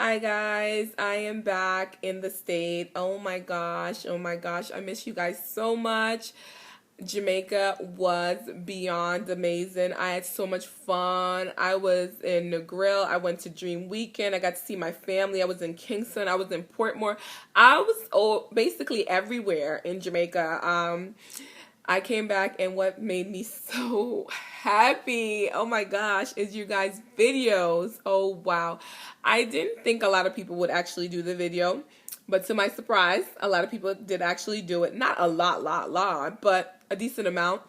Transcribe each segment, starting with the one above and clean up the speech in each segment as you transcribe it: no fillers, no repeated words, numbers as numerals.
Hi guys, I am back in the state. Oh my gosh, I miss you guys so much. Jamaica was beyond amazing. I had so much fun. I was in the grill. I went to Dream Weekend. I got to see my family. I was in Kingston. I was in Portmore. I was basically everywhere in Jamaica. I came back, and what made me so happy, oh my gosh, is you guys' videos. Oh wow. I didn't think a lot of people would actually do the video, but to my surprise, a lot of people did actually do it. Not a lot, but a decent amount.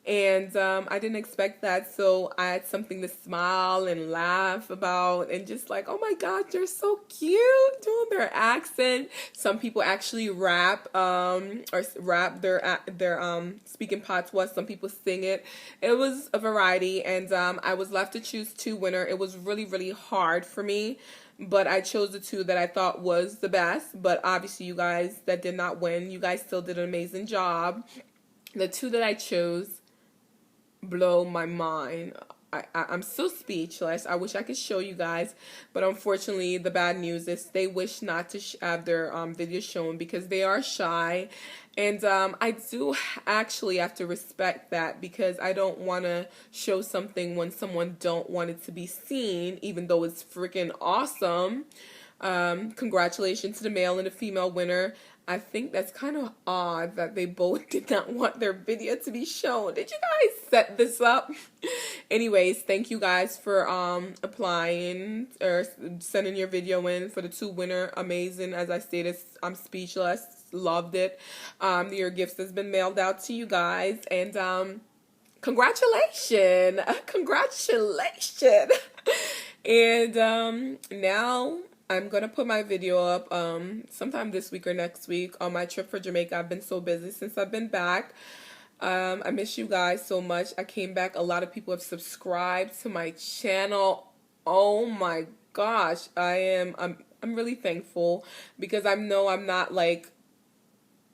And I didn't expect that, so I had something to smile and laugh about, and just like, oh my God, they're so cute doing their accent. Some people actually rap, or rap their speaking patois. Some people sing it. It was a variety, and I was left to choose two winners. It was really hard for me, but I chose the two that I thought was the best. But obviously, you guys that did not win, you guys still did an amazing job. The two that I chose blow my mind. I'm so speechless. I wish I could show you guys, but unfortunately the bad news is they wish not to have their videos shown because they are shy, and I do actually have to respect that, because I don't want to show something when someone don't want it to be seen, even though it's freaking awesome. Congratulations to the male and the female winner. I think that's kind of odd that they both did not want their video to be shown. Did you guys set this up? Anyways, thank you guys for applying or sending your video in for the two winner. Amazing. As I stated, I'm speechless. Loved it. Your gifts has been mailed out to you guys, and congratulations. Congratulations. And now I'm gonna put my video up sometime this week or next week on my trip for Jamaica. I've been so busy since I've been back. I miss you guys so much. I came back. A lot of people have subscribed to my channel. Oh my gosh. I'm really thankful, because I know I'm not like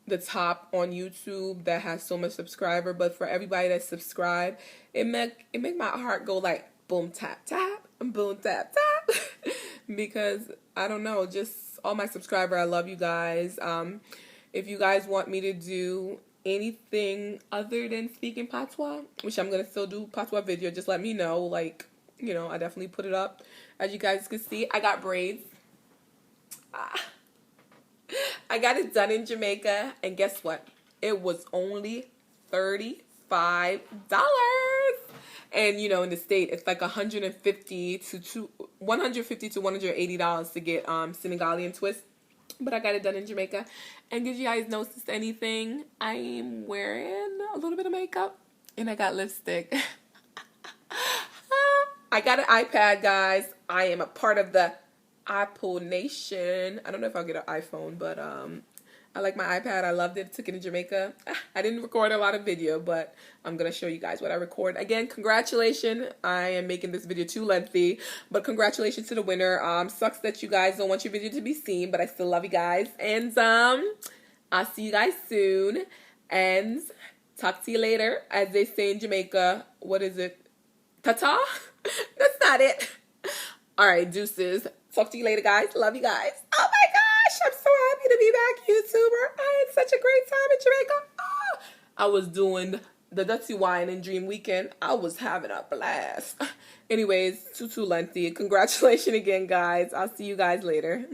the top on YouTube that has so much subscriber, but for everybody that subscribed, it make my heart go like boom tap tap, boom tap tap. Because I don't know, just all my subscribers, I love you guys. If you guys want me to do anything other than speaking patois, which I'm gonna still do patois video, just let me know. Like, you know, I definitely put it up. As you guys can see, I got braids. I got it done in Jamaica, and guess what? It was only $35. And you know, in the state, it's like $150 to $180 to get Senegalian twist. But I got it done in Jamaica. And did you guys notice anything? I'm wearing a little bit of makeup, and I got lipstick. I got an iPad, guys. I am a part of the Apple Nation. I don't know if I'll get an iPhone, but I like my iPad. I loved it. Took it to Jamaica. I didn't record a lot of video, but I'm going to show you guys what I record. Again, congratulations. I am making this video too lengthy, but congratulations to the winner. Sucks that you guys don't want your video to be seen, but I still love you guys. And I'll see you guys soon. And talk to you later. As they say in Jamaica, what is it? Ta-ta? That's not it. All right, deuces. Talk to you later, guys. Love you guys. Oh my gosh, I'm so happy to be back, YouTuber. I had such a great time in Jamaica. Oh, I was doing the dirty wine and Dream Weekend. I was having a blast. Anyways, too lengthy. Congratulations again, guys. I'll see you guys later.